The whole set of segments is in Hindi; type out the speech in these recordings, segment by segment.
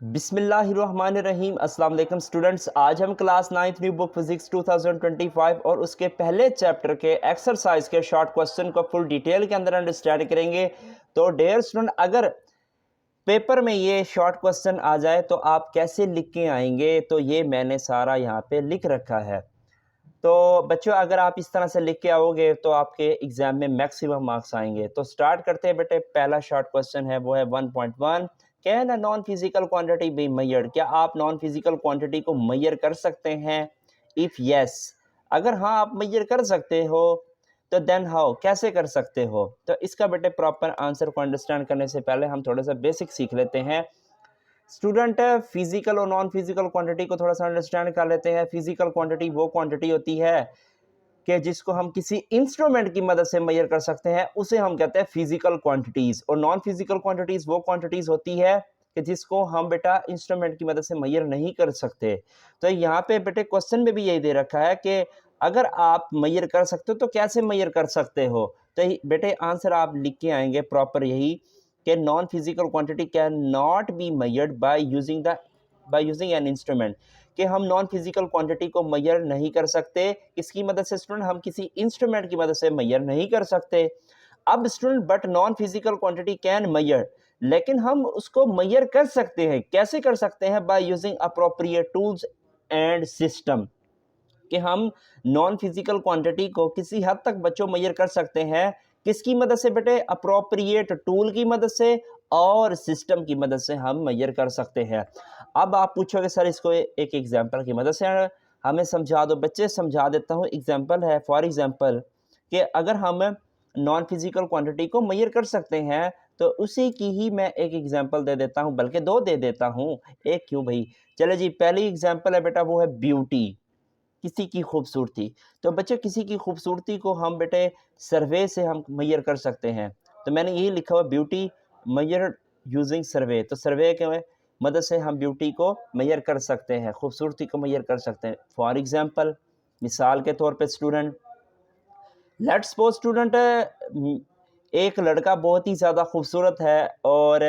बिस्मिल्लाहिर्रहमानिर्रहीम। अस्सलाम वालेकुम स्टूडेंट्स, आज हम class 9th new book physics 2025 और उसके पहले चैप्टर के एक्सरसाइज के शॉर्ट क्वेश्चन को फुल डिटेल के अंदर अंडरस्टैंड करेंगे। तो डियर स्टूडेंट, अगर पेपर में ये शॉर्ट क्वेश्चन आ जाए तो आप कैसे लिख के आएंगे, तो ये मैंने सारा यहाँ पे लिख रखा है। तो बच्चों, अगर आप इस तरह से लिख के आओगे तो आपके एग्जाम में मैक्सिमम मार्क्स आएंगे। तो स्टार्ट करते हैं बेटे। पहला शॉर्ट क्वेश्चन है, वो है 1.1। Can a non physical quantity be measured? क्या आप नॉन फिजिकल क्वांटिटी को मेजर कर सकते हैं? इफ यस, अगर हाँ आप मेजर कर सकते हो तो देन हाउ, कैसे कर सकते हो? तो इसका बेटे प्रॉपर आंसर को अंडरस्टैंड करने से पहले हम थोड़ा सा बेसिक सीख लेते हैं। स्टूडेंट, फिजिकल और नॉन फिजिकल क्वांटिटी को थोड़ा सा अंडरस्टैंड कर लेते हैं। फिजिकल क्वांटिटी वो क्वांटिटी होती है कि जिसको हम किसी इंस्ट्रूमेंट की मदद से मेजर कर सकते हैं, उसे हम कहते हैं फिजिकल क्वांटिटीज। और नॉन फिजिकल क्वांटिटीज वो क्वांटिटीज होती है कि जिसको हम बेटा इंस्ट्रूमेंट की मदद से मेजर नहीं कर सकते। तो यहाँ पे बेटे क्वेश्चन में भी यही दे रखा है कि अगर आप मेजर कर सकते हो तो कैसे मेजर कर सकते हो। तो बेटे आंसर आप लिख के आएंगे प्रॉपर यही कि non physical quantity can not be measured by using an instrument, कि हम नॉन फिजिकल क्वांटिटी को मेजर नहीं कर सकते। किसकी मदद से स्टूडेंट? हम किसी इंस्ट्रूमेंट की मदद से मेजर नहीं कर सकते। अब student, but non physical quantity can measure, लेकिन हम उसको मेजर कर सकते हैं। कैसे कर सकते हैं? By using appropriate tools and system, कि हम नॉन फिजिकल क्वांटिटी को किसी हद तक बच्चों मेजर कर सकते हैं। किसकी मदद से बेटे? अप्रोप्रिएट टूल की मदद से और सिस्टम की मदद से हम मेजर कर सकते हैं। अब आप पूछोगे सर इसको एक एग्जांपल की मदद से हमें समझा दो। बच्चे समझा देता हूँ। एग्जांपल है, फॉर एग्जांपल, कि अगर हम नॉन फिजिकल क्वांटिटी को मेजर कर सकते हैं तो उसी की ही मैं एक एग्जांपल दे देता हूँ, बल्कि दो दे देता हूँ। एक क्यों भाई? चले जी, पहली एग्जांपल है बेटा, वो है ब्यूटी, किसी की खूबसूरती। तो बच्चे, किसी की खूबसूरती को हम बेटे सर्वे से हम मेजर कर सकते हैं। तो मैंने यही लिखा हुआ, ब्यूटी मेजर यूजिंग सर्वे। तो सर्वे के मदद से हम ब्यूटी को मेजर कर सकते हैं, खूबसूरती को मेजर कर सकते हैं। फॉर एग्जांपल, मिसाल के तौर पे स्टूडेंट, लेट्स सपोज स्टूडेंट, एक लड़का बहुत ही ज़्यादा खूबसूरत है और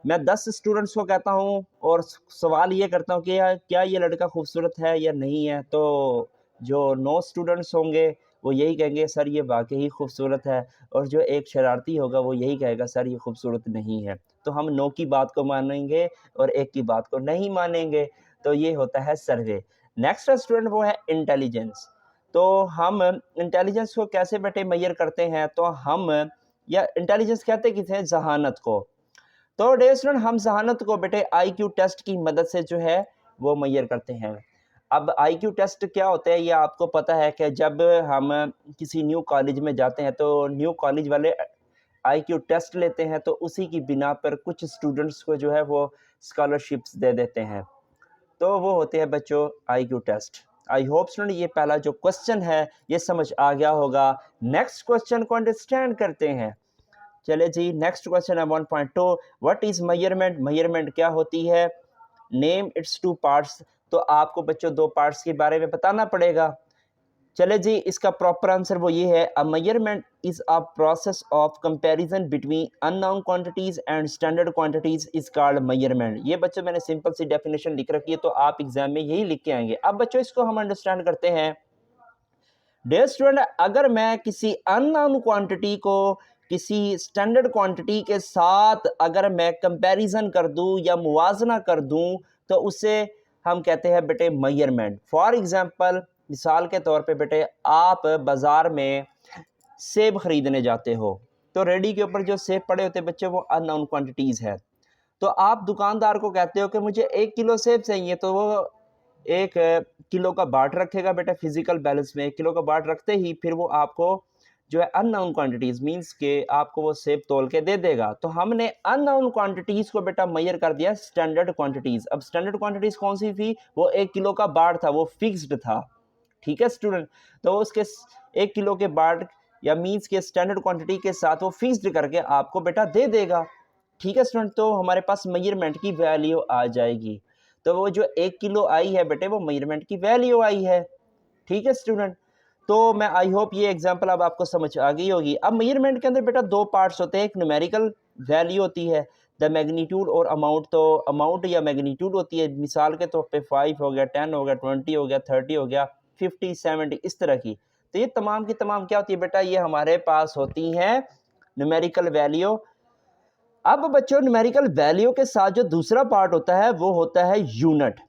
मैं 10 स्टूडेंट्स को कहता हूँ और सवाल ये करता हूँ कि यार क्या ये लड़का खूबसूरत है या नहीं है। तो जो 9 स्टूडेंट्स होंगे वो यही कहेंगे सर ये वाकई खूबसूरत है, और जो एक शरारती होगा वो यही कहेगा सर ये खूबसूरत नहीं है। तो हम 9 की बात को मानेंगे और एक की बात को नहीं मानेंगे। तो ये होता है सर्वे। नेक्स्ट स्टूडेंट, वो है इंटेलिजेंस। तो हम इंटेलिजेंस को कैसे बेटे मेजर करते हैं? तो हम, या इंटेलिजेंस कहते किसे? जहानत को। तो डियर स्टूडेंट, हम जहानत को बेटे आईक्यू टेस्ट की मदद से जो है वो मेजर करते हैं। अब आईक्यू टेस्ट क्या होता है ये आपको पता है कि जब हम किसी न्यू कॉलेज में जाते हैं तो न्यू कॉलेज वाले आईक्यू टेस्ट लेते हैं, तो उसी की बिना पर कुछ स्टूडेंट्स को जो है वो स्कॉलरशिप्स दे देते हैं। तो वो होते हैं बच्चों IQ test. I hope student ये पहला जो क्वेश्चन है ये समझ आ गया होगा। नेक्स्ट क्वेश्चन को अंडरस्टैंड करते हैं। चले जी, नेक्स्ट क्वेश्चन है 1.2। What is measurement? मेजरमेंट क्या होती है? Name its two parts. तो आपको बच्चों दो पार्ट्स के बारे में बताना पड़ेगा। चले जी, इसका प्रॉपर आंसर वो ये है, अ measurement is a process of comparison between unknown quantities and standard quantities is called measurement. ये बच्चों मैंने सिंपल सी डेफिनेशन लिख रखी है, तो आप एग्जाम में यही लिख के आएंगे। अब बच्चों इसको हम अंडरस्टैंड करते हैं। डियर स्टूडेंट, अगर मैं किसी अननोन क्वांटिटी को किसी स्टैंडर्ड क्वांटिटी के साथ अगर मैं कंपैरिजन कर दूं या मुवाजना कर दूं तो उसे हम कहते हैं बेटे मेजरमेंट। फॉर एग्जांपल, मिसाल के तौर पे बेटे, आप बाजार में सेब खरीदने जाते हो, तो रेडी के ऊपर जो सेब पड़े होते हैं बच्चे वो अननोन क्वांटिटीज़ है। तो आप दुकानदार को कहते हो कि मुझे 1 किलो सेब चाहिए, तो वो 1 किलो का बाट रखेगा बेटा फिजिकल बैलेंस में। 1 किलो का बाट रखते ही फिर वो आपको जो है अननोन क्वांटिटीज़ मींस के आपको वो सेब तोल के दे देगा। तो हमने अननोन क्वांटिटीज़ को बेटा मेजर कर दिया स्टैंडर्ड क्वांटिटीज़। अब स्टैंडर्ड क्वांटिटीज़ कौन सी थी? वो 1 किलो का बाट था, वो फिक्स्ड था। ठीक है स्टूडेंट, तो उसके 1 किलो के बाट या मीन्स के स्टैंडर्ड क्वांटिटी के साथ वो फिक्स्ड करके आपको बेटा दे देगा। ठीक है स्टूडेंट, तो हमारे पास मेजरमेंट की वैल्यू आ जाएगी। तो वो जो 1 किलो आई है बेटे वो मेजरमेंट की वैल्यू आई है। ठीक है स्टूडेंट, तो मैं आई होप ये एग्जांपल अब आपको समझ आ गई होगी। अब मेजरमेंट के अंदर बेटा दो पार्ट्स होते हैं, एक न्यूमेरिकल वैल्यू होती है, द मैग्नीट्यूड और अमाउंट, तो अमाउंट या मैग्नीट्यूड होती है मिसाल के तौर पे 5 हो गया, 10 हो गया, 20 हो गया, 30 हो गया, 50, 70 इस तरह की। तो ये तमाम की तमाम क्या होती है बेटा, ये हमारे पास होती हैं न्यूमेरिकल वैल्यू। अब बच्चों न्यूमेरिकल वैल्यू के साथ जो दूसरा पार्ट होता है वो होता है unit,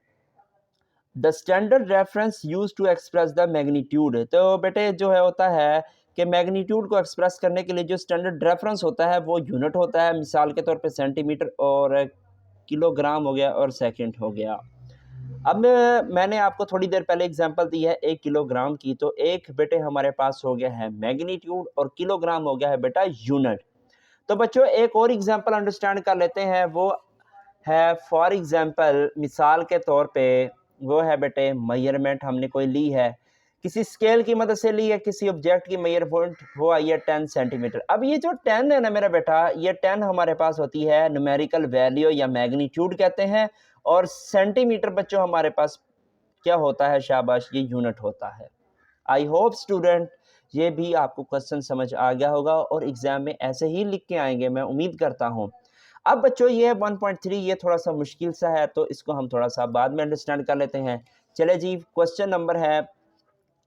the standard reference use to express the magnitude. तो बेटे जो है होता है कि मैग्नीट्यूड को एक्सप्रेस करने के लिए जो स्टैंडर्ड रेफरेंस होता है वो यूनिट होता है, मिसाल के तौर पे सेंटीमीटर और किलोग्राम हो गया और सेकंड हो गया। अब मैंने आपको थोड़ी देर पहले एग्जांपल दी है 1 किलोग्राम की, तो एक बेटे हमारे पास हो गया है मैग्नीट्यूड और किलोग्राम हो गया है बेटा यूनिट। तो बच्चों एक और एग्जांपल अंडरस्टैंड कर लेते हैं, वो है फॉर एग्जांपल मिसाल के तौर पे वो है बेटे मेजरमेंट हमने कोई ली है, किसी स्केल की मदद से ली है, किसी ऑब्जेक्ट की मेजरमेंट वो आई है 10 सेंटीमीटर। अब ये जो 10 है ना मेरा बेटा, ये 10 हमारे पास होती है न्यूमेरिकल वैल्यू या मैग्नीट्यूड कहते हैं, और सेंटीमीटर बच्चों हमारे पास क्या होता है, शाबाश, ये यूनिट होता है। आई होप स्टूडेंट ये भी आपको क्वेश्चन समझ आ गया होगा और एग्जाम में ऐसे ही लिख के आएंगे, मैं उम्मीद करता हूँ। अब बच्चों ये 1.3 ये थोड़ा सा मुश्किल सा है, तो इसको हम थोड़ा सा बाद में अंडरस्टैंड कर लेते हैं। चले जी, क्वेश्चन नंबर है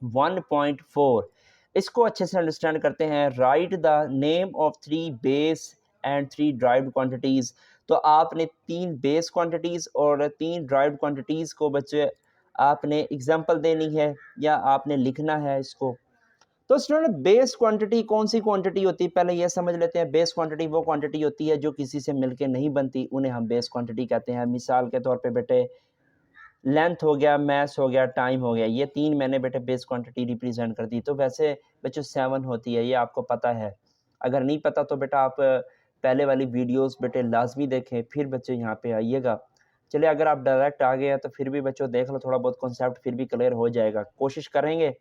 1.4, इसको अच्छे से अंडरस्टैंड करते हैं। Right the name of 3 base and 3 derived quantities. तो आपने 3 बेस क्वांटिटीज़ और 3 ड्राइव्ड क्वांटिटीज़ को बच्चे आपने एग्जांपल देनी है या आपने लिखना है इसको। तो स्टूडेंट बेस क्वांटिटी कौन सी क्वांटिटी होती है, पहले ये समझ लेते हैं। बेस क्वांटिटी वो क्वांटिटी होती है जो किसी से मिलके नहीं बनती, उन्हें हम बेस क्वांटिटी कहते हैं। मिसाल के तौर पे बेटे लेंथ हो गया, मैस हो गया, टाइम हो गया, ये 3 मैंने बेटे बेस क्वांटिटी रिप्रेजेंट कर दी। तो वैसे बच्चों 7 होती है, ये आपको पता है। अगर नहीं पता तो बेटा आप पहले वाली वीडियोस बेटे लाजमी देखें, फिर बच्चे यहाँ पे आइएगा। चलिए अगर आप डायरेक्ट आ गए हैं तो फिर भी बच्चों देख लो, थोड़ा बहुत कॉन्सेप्ट फिर भी क्लियर हो जाएगा, कोशिश करेंगे।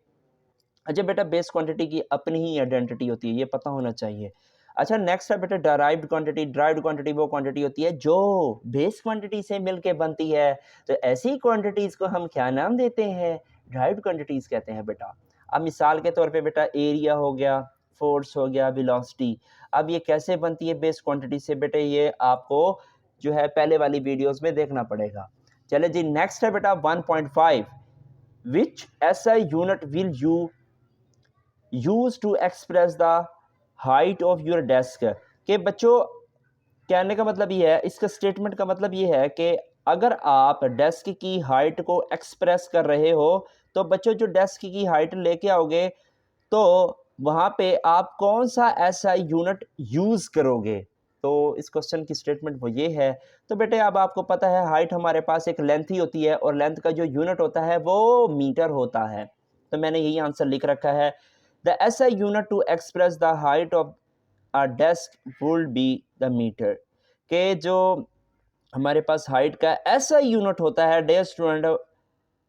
अच्छा बेटा बेस क्वांटिटी की अपनी ही आइडेंटिटी होती है, ये पता होना चाहिए। अच्छा नेक्स्ट है बेटा डराइव्ड क्वांटिटी। ड्राइव्ड क्वांटिटी वो क्वांटिटी होती है जो बेस क्वांटिटी से मिलके बनती है, तो ऐसी क्वांटिटीज़ को हम क्या नाम देते हैं, ड्राइव्ड क्वांटिटीज़ कहते हैं बेटा। अब मिसाल के तौर पे बेटा एरिया हो गया, फोर्स हो गया, वेलोसिटी। अब ये कैसे बनती है बेस क्वांटिटी से बेटे, ये आपको जो है पहले वाली वीडियोज़ में देखना पड़ेगा। चले जी नेक्स्ट है बेटा 1.5, which SI unit will you use to express the height of your desk. के बच्चों कहने का मतलब ये है, इसका स्टेटमेंट का मतलब ये है कि अगर आप डेस्क की हाइट को एक्सप्रेस कर रहे हो, तो बच्चों जो डेस्क की हाइट लेके आओगे तो वहाँ पे आप कौन सा ऐसा यूनिट यूज़ करोगे। तो इस क्वेश्चन की स्टेटमेंट वो ये है। तो बेटे अब आपको पता है हाइट हमारे पास एक लेंथ ही होती है और लेंथ का जो यूनिट होता है वो मीटर होता है, तो मैंने यही आंसर लिख रखा है। The SI unit to express the height of a desk would be the metre. के जो हमारे पास हाइट का SI यूनिट होता है डियर स्टूडेंट,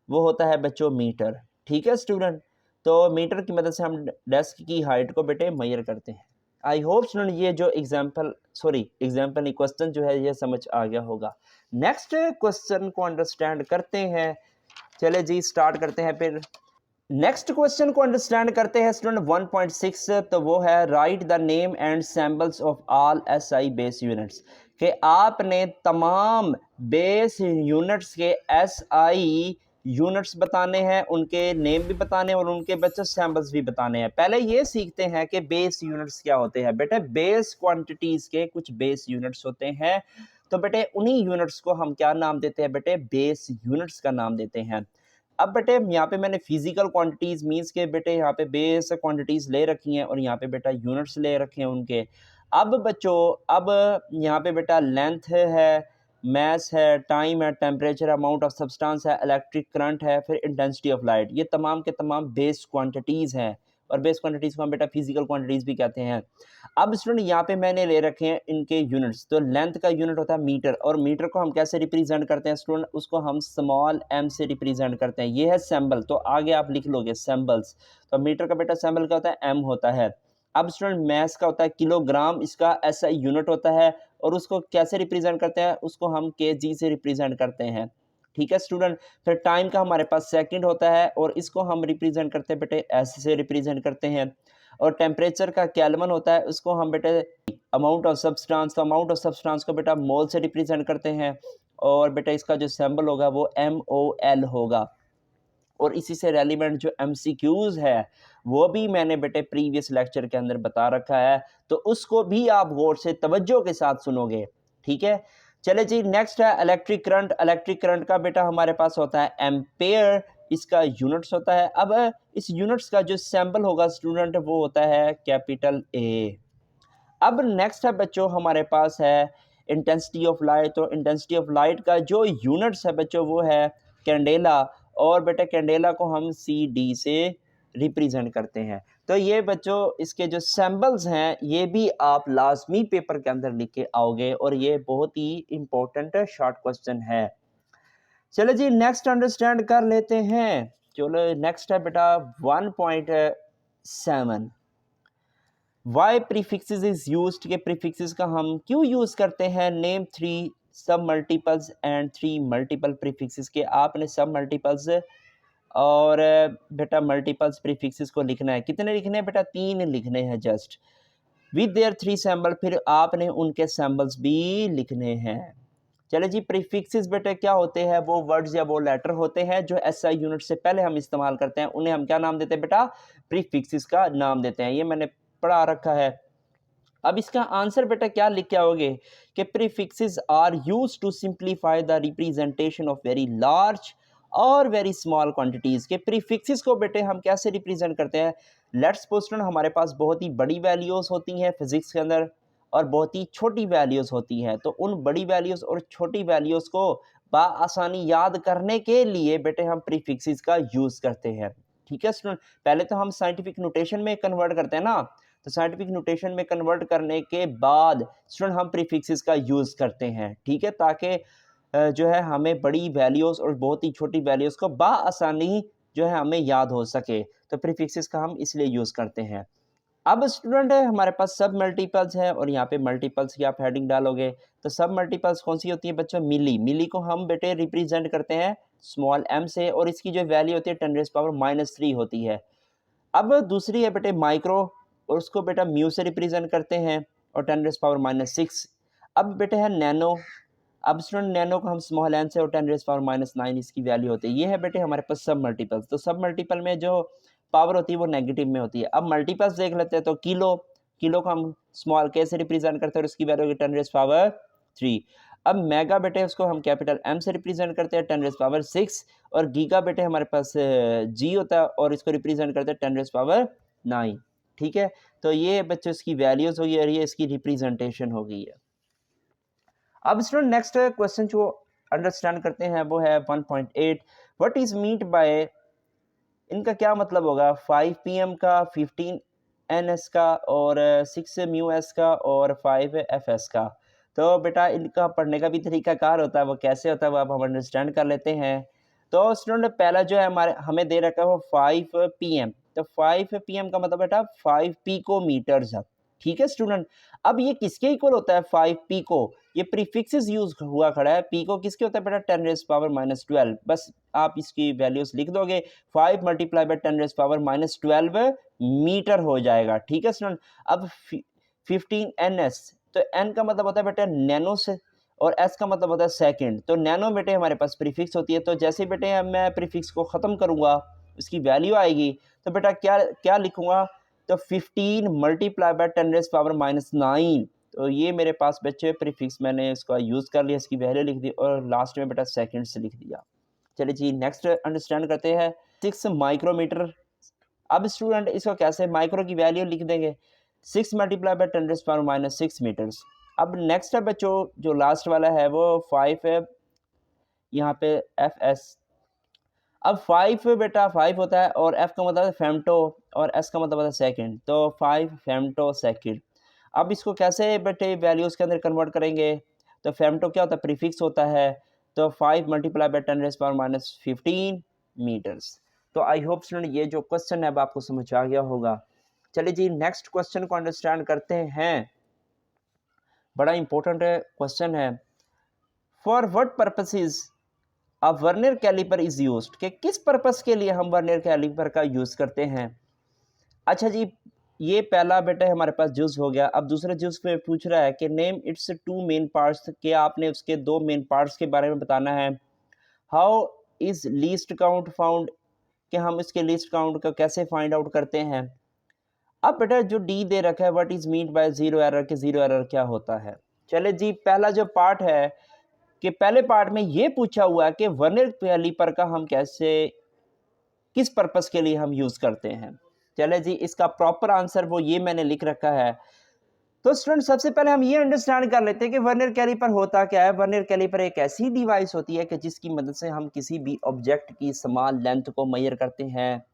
वो होता है बच्चों मीटर। ठीक है स्टूडेंट, तो मीटर की मदद से हम डेस्क की हाइट को बेटे मेजर करते हैं। आई होप स्टूडेंट ये जो एग्जाम्पल नहीं क्वेश्चन जो है ये समझ आ गया होगा। नेक्स्ट क्वेश्चन को अंडरस्टैंड करते हैं। चले जी स्टार्ट करते हैं फिर नेक्स्ट क्वेश्चन को अंडरस्टैंड करते हैं स्टूडेंट 1.6। तो वो है right the name and symbols of all SI base units. कि आपने तमाम बेस यूनिट्स के SI यूनिट्स बताने हैं, उनके नेम भी बताने हैं और उनके बच्चे सैम्बल्स भी बताने हैं। पहले ये सीखते हैं कि बेस यूनिट्स क्या होते हैं। बेटे बेस क्वांटिटीज के कुछ बेस यूनिट्स होते हैं, तो बेटे उन्हीं यूनिट्स को हम क्या नाम देते हैं, बेटे बेस यूनिट्स का नाम देते हैं। अब बेटे यहाँ पे मैंने फिजिकल क्वांटिटीज मीन्स के बेटे यहाँ पे बेस क्वांटिटीज ले रखी हैं और यहाँ पे बेटा यूनिट्स ले रखे हैं उनके। अब बच्चों अब यहाँ पे बेटा लेंथ है, मैस है, टाइम है, टेम्परेचर, अमाउंट ऑफ सब्सटेंस है, इलेक्ट्रिक करंट है, फिर इंटेंसिटी ऑफ लाइट, ये तमाम के तमाम बेस क्वांटिटीज़ हैं और बेस क्वांटिटीज़ को हम बेटा फिजिकल क्वांटिटीज़ भी कहते हैं। अब स्टूडेंट यहाँ पे मैंने ले रखे हैं इनके यूनिट्स। तो लेंथ का यूनिट होता है मीटर और मीटर को हम कैसे रिप्रेजेंट करते हैं स्टूडेंट, उसको हम स्मॉल m से रिप्रेजेंट करते हैं। ये है सैम्बल, तो आगे आप लिख लोगे सैम्बल्स। तो मीटर का बेटा सैम्बल क्या होता है, m होता है। अब स्टूडेंट मैस का होता है किलोग्राम, इसका SI यूनिट होता है और उसको कैसे रिप्रेजेंट करते हैं, उसको हम kg से रिप्रेजेंट करते हैं। ठीक है स्टूडेंट, फिर टाइम का हमारे पास सेकंड होता है और इसको हम रिप्रेजेंट करते हैं बेटे S से रिप्रेजेंट करते हैं। और टेम्परेचर का केल्विन होता है, उसको हम बेटे अमाउंट ऑफ सब्सटेंस, तो अमाउंट ऑफ सब्सटेंस को बेटा मोल से रिप्रेजेंट करते हैं और बेटा इसका जो सिंबल होगा वो MOL होगा। और इसी से रेलिवेंट जो MCQs है वो भी मैंने बेटे प्रीवियस लेक्चर के अंदर बता रखा है, तो उसको भी आप गौर से तवज्जो के साथ सुनोगे, ठीक है। चले जी, नेक्स्ट है इलेक्ट्रिक करंट। इलेक्ट्रिक करंट का बेटा हमारे पास होता है एम्पेयर, इसका यूनिट्स होता है। अब इस यूनिट्स का जो सिंबल होगा स्टूडेंट वो होता है कैपिटल A। अब नेक्स्ट है बच्चों हमारे पास है इंटेंसिटी ऑफ लाइट। तो इंटेंसिटी ऑफ लाइट का जो यूनिट्स है बच्चों वो है कैंडेला, और बेटा कैंडेला को हम CD से रिप्रेजेंट करते हैं। तो ये बच्चों इसके जो सिंबल्स हैं ये भी आप लाजमी पेपर के अंदर लिख के आओगे और ये बहुत ही इंपॉर्टेंट शॉर्ट क्वेश्चन है। चलो जी नेक्स्ट अंडरस्टैंड कर लेते हैं। चलो नेक्स्ट है बेटा 1.7 वाई प्रीफिक्सेस इज यूज्ड, के प्रीफिक्सेस का हम क्यों यूज़ करते हैं। नेम 3 सब मल्टीपल्स एंड 3 मल्टीपल प्रीफिक्सेस, के आपने सब मल्टीपल्स और बेटा मल्टीपल्स प्रीफिक्सेस को लिखना है। कितने लिखने हैं बेटा? 3 लिखने हैं जस्ट, विद देयर 3 सैम्बल, फिर आपने उनके सैम्बल्स भी लिखने हैं। चले जी, प्रीफिक्सेस बेटे क्या होते हैं? वो वर्ड्स या वो लेटर होते हैं जो SI यूनिट से पहले हम इस्तेमाल करते हैं, उन्हें हम क्या नाम देते हैं बेटा? प्रीफिक्सेस का नाम देते हैं। ये मैंने पढ़ा रखा है। अब इसका आंसर बेटा क्या लिख के आओगे कि prefixes are used to simplify the representation of very large और वेरी स्मॉल क्वांटिटीज़, के प्रीफिक्सेस को बेटे हम कैसे रिप्रेजेंट करते हैं। लेट्स सपोज हमारे पास बहुत ही बड़ी वैल्यूज़ होती हैं फिजिक्स के अंदर और बहुत ही छोटी वैल्यूज़ होती हैं, तो उन बड़ी वैल्यूज़ और छोटी वैल्यूज़ को बआसानी याद करने के लिए बेटे हम प्रीफिक्सेस का यूज़ करते हैं, ठीक है स्टूडेंट। पहले तो हम साइंटिफिक नोटेशन में कन्वर्ट करते हैं ना, तो साइंटिफिक नोटेशन में कन्वर्ट करने के बाद स्टूडेंट हम प्रीफिक्सेस का यूज़ करते हैं, ठीक है, ताकि जो है हमें बड़ी वैल्यूज़ और बहुत ही छोटी वैल्यूज़ को बआसानी जो है हमें याद हो सके, तो प्रीफिक्सेस का हम इसलिए यूज़ करते हैं। अब स्टूडेंट है हमारे पास सब मल्टीपल्स है और यहाँ पे मल्टीपल्स की आप हेडिंग डालोगे, तो सब मल्टीपल्स कौन सी होती है बच्चों? मिली। मिली को हम बेटे रिप्रेजेंट करते हैं स्मॉल m से, और इसकी जो वैल्यू होती है 10⁻³ होती है। अब दूसरी है बेटे माइक्रो, और उसको बेटा म्यू से रिप्रेजेंट करते हैं और 10⁻⁶। अब बेटे है नैनो। अब स्टूडेंट नैनो को हम स्मॉल n से और 10⁻⁹ इसकी वैल्यू होती है। ये है बेटे हमारे पास सब मल्टीपल्स। तो सब मल्टीपल में जो पावर होती है वो नेगेटिव में होती है। अब मल्टीपल्स देख लेते हैं, तो किलो, किलो को हम स्मॉल k से रिप्रेजेंट करते हैं और उसकी वैल्यू होगी 10⁻3। अब मेगा बेटे उसको हम कैपिटल M से रिप्रेजेंट करते हैं 10⁻6, और गीगा बेटे हमारे पास G होता है और इसको रिप्रेजेंट करते हैं 10⁻9, ठीक है। तो ये बच्चों इसकी वैल्यूज होगी और ये इसकी रिप्रेजेंटेशन हो गई है। अब स्टूडेंट नेक्स्ट क्वेश्चन जो अंडरस्टैंड करते हैं वो है 1.8 व्हाट इज मीट बाय, इनका क्या मतलब होगा? 5 PM का, 15 NS का और 6 μS का और 5 FS का। तो बेटा इनका पढ़ने का भी तरीकाकार होता है, वो कैसे होता है वो अब हम अंडरस्टैंड कर लेते हैं। तो स्टूडेंट पहला जो है हमें दे रखा है वो 5 PM, तो 5 PM का मतलब बेटा 5 पिकोमीटर्स, ठीक है स्टूडेंट। अब ये किसके इक्वल होता है 5 पिको? ये प्रीफिक्सेस यूज हुआ खड़ा है। पिको किसके होता है बेटा? 10⁻12। बस आप इसकी वैल्यूज लिख दोगे, 5 × 10⁻12 मीटर हो जाएगा, ठीक है स्टूडेंट। अब 15 NS, तो N का मतलब होता है बेटा नैनो से और S का मतलब होता है सेकंड। तो नैनो बेटे हमारे पास प्रीफिक्स होती है, तो जैसे बेटे मैं प्रीफिक्स को ख़त्म करूँगा इसकी वैल्यू आएगी, तो बेटा क्या क्या लिखूँगा? तो 15 × 10⁻⁹, तो ये मेरे पास बच्चे प्रीफिक्स मैंने इसका यूज़ कर लिया, इसकी वैल्यू लिख दी और लास्ट में बेटा सेकंड से लिख दिया। चलिए जी नेक्स्ट अंडरस्टैंड करते हैं 6 माइक्रोमीटर। अब स्टूडेंट इसको कैसे माइक्रो की वैल्यू लिख देंगे 6 × 10⁻⁶ मीटर्स। अब नेक्स्ट है बच्चों जो लास्ट वाला है वो 5 है, यहाँ पे FS। अब 5 बेटा 5 होता है और F का मतलब है फेम्टो और S का मतलब होता है सेकंड, तो 5 फेम्टो सेकंड। अब इसको कैसे बेटे वैल्यूज़ के अंदर कन्वर्ट करेंगे? तो फेम्टो क्या होता है? प्रीफिक्स होता है, तो 5 × 10⁻15 मीटर्स। तो आई होप स्टूडेंट ये जो क्वेश्चन है अब आपको समझ आ गया होगा। चलिए जी नेक्स्ट क्वेश्चन को अंडरस्टैंड करते हैं, बड़ा इंपॉर्टेंट क्वेश्चन है। For what purposes a vernier caliper is used, कि किस पर्पस के लिए हम वर्नियर कैलिपर का यूज़ करते हैं? अच्छा जी, ये पहला बेटा हमारे पास जूस हो गया। अब दूसरे जूस पे पूछ रहा है कि name its two main parts, कि आपने उसके दो मेन पार्ट्स के बारे में बताना है। How is least count found, कि हम इसके लीस्ट काउंट को कैसे फाइंड आउट करते हैं। अब बेटा जो डी दे रखा है what is mean by zero error, के जीरो एरर क्या होता है। चले जी, पहला जो पार्ट है कि पहले पार्ट में ये पूछा हुआ है कि वर्नियर कैलिपर का हम कैसे, किस पर्पस के लिए हम यूज करते हैं। चले जी, इसका प्रॉपर आंसर वो ये मैंने लिख रखा है। तो स्टूडेंट सबसे पहले हम ये अंडरस्टैंड कर लेते हैं कि वर्नियर कैलिपर होता क्या है। वर्नियर कैलिपर एक ऐसी डिवाइस होती है कि जिसकी मदद से हम किसी भी ऑब्जेक्ट की समान लेंथ को मेजर करते हैं।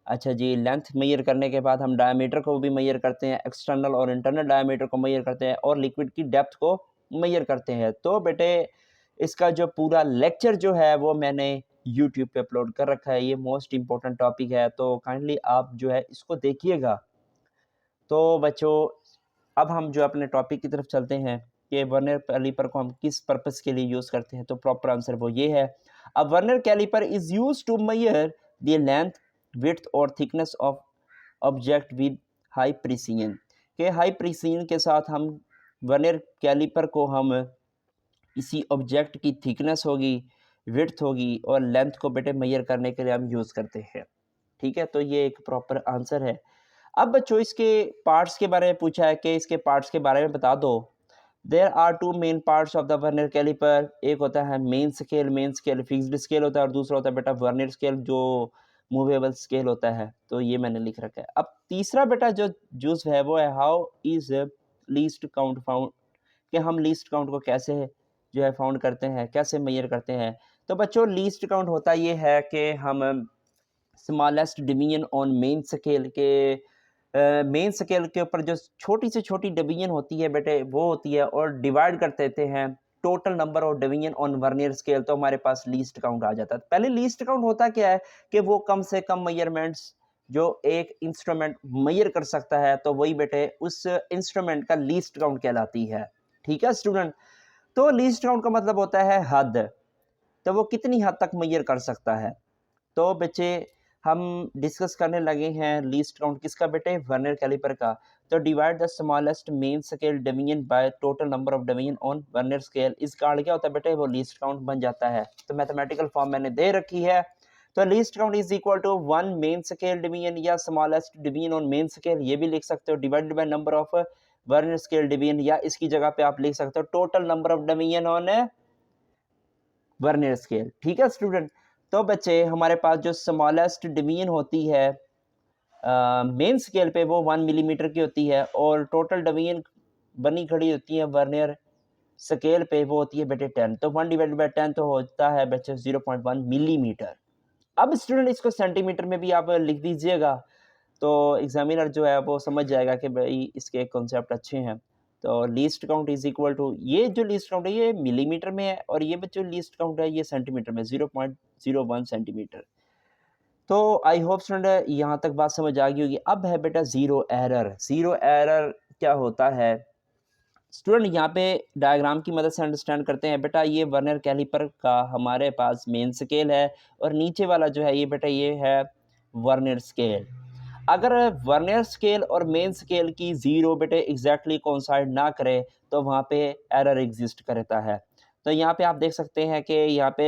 अच्छा जी, लेंथ मेजर करने के बाद हम डायमीटर को भी मेजर करते हैं, एक्सटर्नल और इंटरनल डायमीटर को मेजर करते हैं, और लिक्विड की डेप्थ को मेजर करते हैं। तो बेटे इसका जो पूरा लेक्चर जो है वो मैंने यूट्यूब पे अपलोड कर रखा है। ये मोस्ट इंपॉर्टेंट टॉपिक है, तो काइंडली आप जो है इसको देखिएगा। तो बच्चों अब हम जो अपने टॉपिक की तरफ चलते हैं कि वर्नियर कैलिपर को हम किस पर्पस के लिए यूज़ करते हैं। तो प्रॉपर आंसर वो ये है। अब vernier caliper is use to measure the length, width और thickness of object with high precision, के हाई प्रिसीजन के साथ हम वर्नियर कैलिपर को हम किसी ऑब्जेक्ट की थिकनेस होगी, विड्थ होगी और लेंथ को बेटे मेजर करने के लिए हम यूज़ करते हैं। ठीक है, तो ये एक प्रॉपर आंसर है। अब बच्चों इसके पार्ट्स के बारे में पूछा है कि इसके पार्ट्स के बारे में बता दो। There are two main parts of the vernier calliper. एक होता है मेन स्केल फिक्स्ड स्केल होता है, और दूसरा होता है बेटा वर्नियर स्केल जो मूवेबल स्केल होता है। तो ये मैंने लिख रखा है। अब तीसरा बेटा जो जूस है वो है how is least count found, कि हम लीस्ट काउंट को कैसे जो है फाउंड करते हैं, कैसे मेजर करते हैं। तो बच्चों लीस्ट काउंट होता ये है कि हम smallest division on main scale के, मेन स्केल के ऊपर जो छोटी से छोटी डिवीजन होती है बेटे वो होती है, और डिवाइड कर देते हैं total number of division on vernier scale, तो हमारे पास लीस्ट काउंट आ जाता है। पहले लीस्ट काउंट होता क्या है कि वो कम से कम मेजरमेंट्स जो एक इंस्ट्रूमेंट मेजर कर सकता है, तो वही बेटे उस इंस्ट्रूमेंट का लीस्ट काउंट कहलाती है। ठीक है स्टूडेंट, तो लीस्ट काउंट का मतलब होता है हद, तो वो कितनी हद तक मेजर कर सकता है। तो बच्चे हम डिस्कस करने लगे हैं लीस्ट काउंट किसका बेटे, वर्नियर कैलिपर का। तो divide the smallest main scale division by total number of division on vernier scale, इस कार्ड क्या होता है बेटे, वो लीस्ट काउंट बन जाता है। तो मैथमेटिकल फॉर्म मैंने दे रखी है। तो least count is equal to one main scale division या smallest division on main scale, ये भी लिख सकते हो, divided by number of vernier scale division, या इसकी जगह पे आप लिख सकते हो total number of division on vernier scale. ठीक है स्टूडेंट, तो बच्चे हमारे पास जो स्मॉलेस्ट डिवीजन होती है मेन स्केल पे वो 1 मिलीमीटर की होती है, और टोटल डिवीजन बनी खड़ी होती है वर्नियर स्केल पे वो होती है बेटे 10। तो 1 डिवाइडेड बाय 10 तो होता है बच्चे 0.1 मिलीमीटर। अब स्टूडेंट इसको सेंटीमीटर में भी आप लिख दीजिएगा, तो एग्जामिनर जो है वो समझ जाएगा कि भाई इसके कॉन्सेप्ट अच्छे हैं। तो least count is equal to, ये जो लीस्ट काउंट है ये मिलीमीटर में है, और ये जो लीस्ट काउंट है ये सेंटीमीटर में 0.01 सेंटीमीटर। तो आई होप स्टूडेंट यहाँ तक बात समझ आ गई होगी। अब है बेटा जीरो एरर। जीरो एरर क्या होता है स्टूडेंट, यहाँ पे डायग्राम की मदद से अंडरस्टैंड करते हैं। बेटा ये वर्नियर कैलिपर का हमारे पास मेन स्केल है, और नीचे वाला जो है ये बेटा ये है वर्नियर स्केल। अगर वर्नियर स्केल और मेन स्केल की जीरो बेटे एग्जैक्टली कोइंसाइड ना करे तो वहाँ पे एरर एग्जिस्ट करता है। तो यहाँ पे आप देख सकते हैं कि यहाँ पे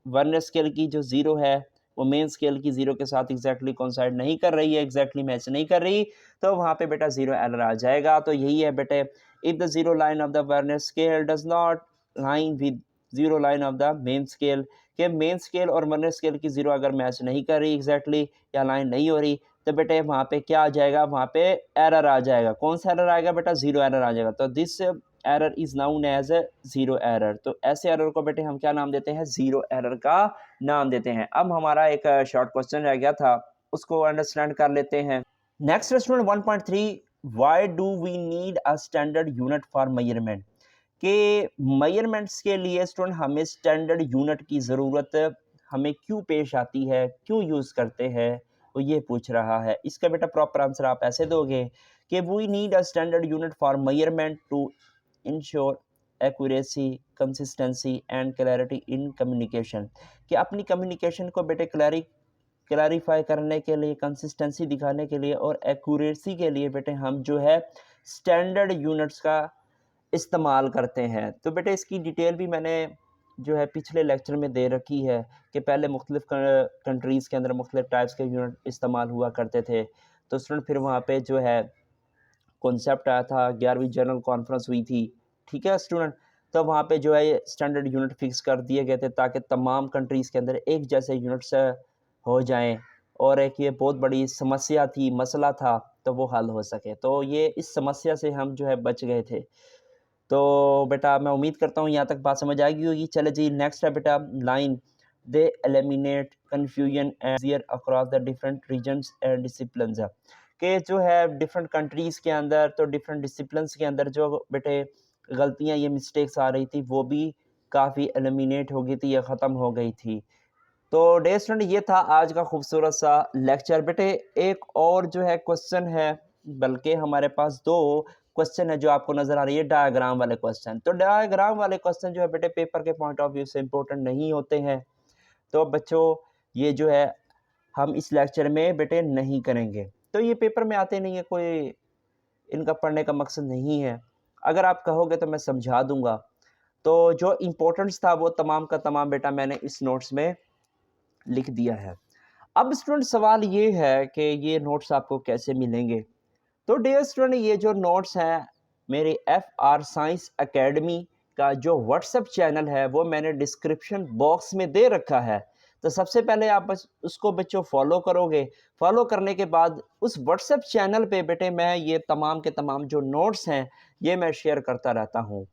वर्नियर स्केल की जो जीरो है वो मेन स्केल की जीरो के साथ एग्जैक्टली कोइंसाइड नहीं कर रही है, एग्जैक्टली मैच नहीं कर रही, तो वहाँ पे बेटा जीरो एरर आ जाएगा। तो यही है बेटे, if the zero line of the vernier scale does not line with zero line of the main scale, के मेन स्केल और वर्नियर स्केल की जीरो अगर मैच नहीं कर रही एग्जैक्टली या लाइन नहीं हो रही, तो बेटे वहाँ पे क्या आ जाएगा, वहाँ पे एरर आ जाएगा। कौन सा एरर आएगा बेटा, जीरो एरर आ जाएगा। तो this error is known as a zero error. तो ऐसे एरर को बेटे हम क्या नाम देते हैं, जीरो एरर का नाम देते हैं। अब हमारा एक शॉर्ट क्वेश्चन रह गया था, उसको अंडरस्टैंड कर लेते हैं। Next student 1.3, why do we need a standard unit for measurement, के मेजरमेंट्स के लिए स्टूडेंट हमें स्टैंडर्ड यूनिट की ज़रूरत हमें क्यों पेश आती है, क्यों यूज़ करते हैं, वो ये पूछ रहा है। इसका बेटा प्रॉपर आंसर आप ऐसे दोगे कि we need a standard unit for measurement to ensure accuracy, consistency and clarity in communication, कि अपनी कम्युनिकेशन को बेटे क्लैरिफाई करने के लिए, कंसिस्टेंसी दिखाने के लिए और एक्यूरेसी के लिए बेटे हम जो है स्टैंडर्ड यूनिट्स का इस्तेमाल करते हैं। तो बेटे इसकी डिटेल भी मैंने जो है पिछले लेक्चर में दे रखी है कि पहले मुख्तलिफ़ कंट्रीज़ के अंदर मुख्तलिफ़ टाइप्स के यूनिट इस्तेमाल हुआ करते थे। तो स्टूडेंट फिर वहाँ पे जो है कॉन्सेप्ट आया था, 11वीं जनरल कॉन्फ्रेंस हुई थी, ठीक है स्टूडेंट। तो वहाँ पे जो है ये स्टैंडर्ड यूनिट फिक्स कर दिए गए थे ताकि तमाम कंट्रीज़ के अंदर एक जैसे यूनिट्स हो जाएँ और एक ये बहुत बड़ी समस्या थी, मसला था, तो वो हल हो सके। तो ये इस समस्या से हम जो है बच गए थे। तो बेटा मैं उम्मीद करता हूँ यहाँ तक बात समझ आ गई होगी। चले जी नेक्स्ट है बेटा line, they eliminate confusion easier across the different regions and disciplines कि जो है डिफरेंट कंट्रीज़ के अंदर तो डिफरेंट डिसिप्लिन्स के अंदर जो बेटे गलतियाँ ये मिस्टेक्स आ रही थी वो भी काफ़ी एलिमिनेट हो गई थी या ख़त्म हो गई थी। तो डे स्टूडेंट ये था आज का खूबसूरत सा लेक्चर। बेटे एक और जो है क्वेश्चन है, बल्कि हमारे पास दो क्वेश्चन है जो आपको नज़र आ रही है डायग्राम वाले क्वेश्चन। तो डायग्राम वाले क्वेश्चन जो है बेटे पेपर के पॉइंट ऑफ व्यू से इम्पोर्टेंट नहीं होते हैं। तो बच्चों ये जो है हम इस लेक्चर में बेटे नहीं करेंगे। तो ये पेपर में आते नहीं है, कोई इनका पढ़ने का मकसद नहीं है। अगर आप कहोगे तो मैं समझा दूंगा। तो जो इम्पोर्टेंस था वो तमाम का तमाम बेटा मैंने इस नोट्स में लिख दिया है। अब स्टूडेंट सवाल ये है कि ये नोट्स आपको कैसे मिलेंगे। तो डियर स्टूडेंट ये जो नोट्स हैं मेरी FR साइंस एकेडमी का जो व्हाट्सएप चैनल है वो मैंने डिस्क्रिप्शन बॉक्स में दे रखा है। तो सबसे पहले आप बस उसको बच्चों फॉलो करोगे। फॉलो करने के बाद उस व्हाट्सएप चैनल पे बेटे मैं ये तमाम के तमाम जो नोट्स हैं ये मैं शेयर करता रहता हूँ।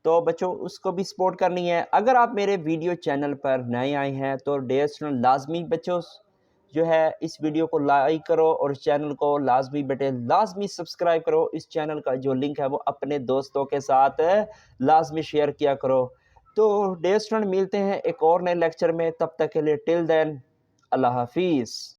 तो बच्चों उसको भी सपोर्ट करनी है। अगर आप मेरे वीडियो चैनल पर नए आए हैं तो डियर स्टूडेंट लाजमी बच्चों जो है इस वीडियो को लाइक करो और चैनल को लाजमी बेटे लाजमी सब्सक्राइब करो। इस चैनल का जो लिंक है वो अपने दोस्तों के साथ लाजमी शेयर किया करो। तो डियर स्टूडेंट मिलते हैं एक और नए लेक्चर में, तब तक के लिए टिल देन अल्लाह हाफिज़।